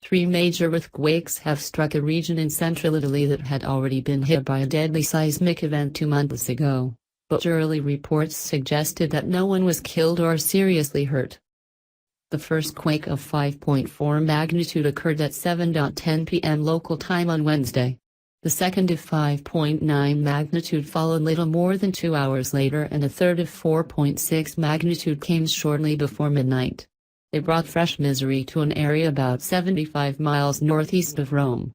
Three major earthquakes have struck a region in central Italy that had already been hit by a deadly seismic event 2 months ago, but early reports suggested that no one was killed or seriously hurt. The first quake of 5.4 magnitude occurred at 7:10 p.m. local time on Wednesday. The second of 5.9 magnitude followed little more than 2 hours later, and a third of 4.6 magnitude came shortly before midnight. They brought fresh misery to an area about 75 miles northeast of Rome.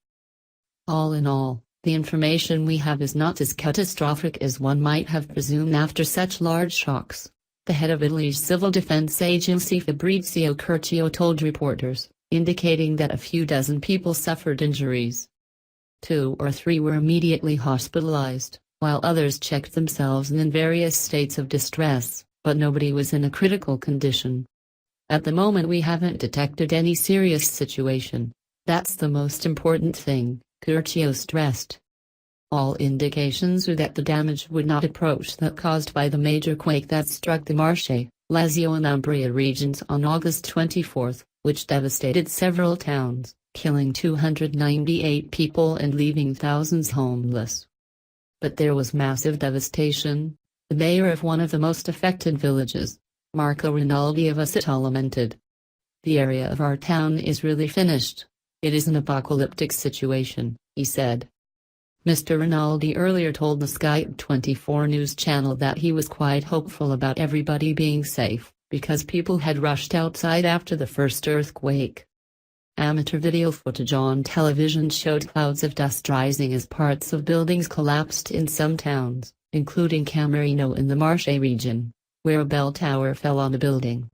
All in all, the information we have is not as catastrophic as one might have presumed after such large shocks, the head of Italy's civil defense agency Fabrizio Curcio told reporters, indicating that a few dozen people suffered injuries. 2 or 3 were immediately hospitalized, while others checked themselves in various states of distress, but nobody was in a critical condition. At the moment we haven't detected any serious situation. That's the most important thing, Curcio stressed. All indications are that the damage would not approach that caused by the major quake that struck the Marche, Lazio and Umbria regions on August 24, which devastated several towns, killing 298 people and leaving thousands homeless. But there was massive devastation. The mayor of one of the most affected villages, Marco Rinaldi of Osita, lamented. "The area of our town is really finished. It is an apocalyptic situation," he said. Mr. Rinaldi earlier told the Sky 24 news channel that he was quite hopeful about everybody being safe, because people had rushed outside after the first earthquake. Amateur video footage on television showed clouds of dust rising as parts of buildings collapsed in some towns, including Camerino in the Marche region, where a bell tower fell on a building.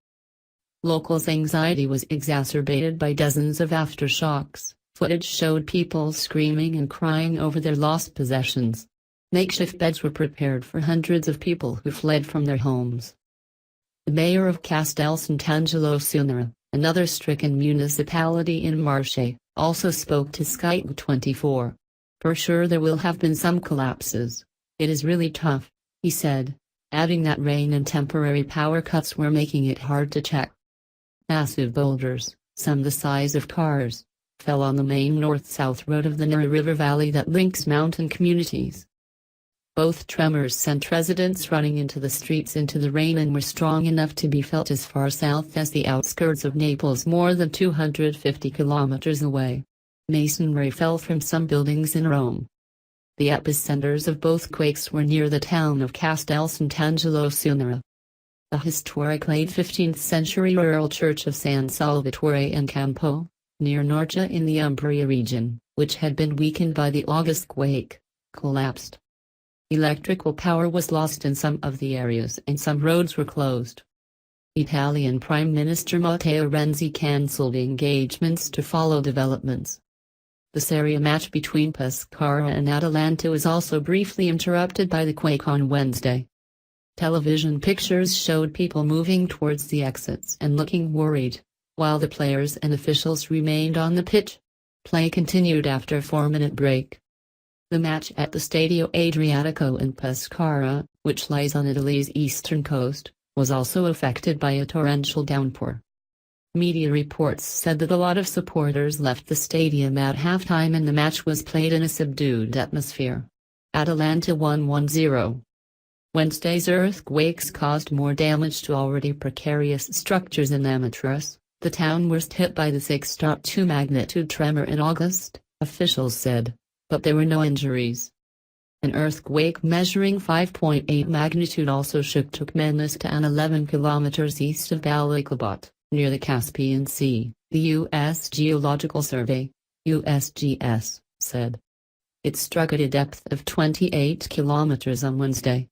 Locals' anxiety was exacerbated by dozens of aftershocks. Footage showed people screaming and crying over their lost possessions. Makeshift beds were prepared for hundreds of people who fled from their homes. The mayor of Castel Sant'Angelo Sunera, another stricken municipality in Marche, also spoke to Sky 24. "For sure there will have been some collapses. It is really tough," he said, adding that rain and temporary power cuts were making it hard to check. Massive boulders, some the size of cars, fell on the main north-south road of the Nera River Valley that links mountain communities. Both tremors sent residents running into the streets into the rain and were strong enough to be felt as far south as the outskirts of Naples, more than 250 kilometers away. Masonry fell from some buildings in Rome. The epicenters of both quakes were near the town of Castel Sant'Angelo Sunera. The historic late 15th century rural church of San Salvatore in Campo, near Norcia in the Umbria region, which had been weakened by the August quake, collapsed. Electrical power was lost in some of the areas and some roads were closed. Italian Prime Minister Matteo Renzi cancelled engagements to follow developments. The Serie A match between Pescara and Atalanta was also briefly interrupted by the quake on Wednesday. Television pictures showed people moving towards the exits and looking worried, while the players and officials remained on the pitch. Play continued after a 4-minute break. The match at the Stadio Adriatico in Pescara, which lies on Italy's eastern coast, was also affected by a torrential downpour. Media reports said that a lot of supporters left the stadium at halftime and the match was played in a subdued atmosphere. Atalanta won 1-0. Wednesday's earthquakes caused more damage to already precarious structures in Amatrice, the town worst hit by the 6.2 magnitude tremor in August, officials said, but there were no injuries. An earthquake measuring 5.8 magnitude also shook Turkmenistan 11 kilometers east of Balikabad, near the Caspian Sea, the U.S. Geological Survey, USGS, said. It struck at a depth of 28 kilometers on Wednesday.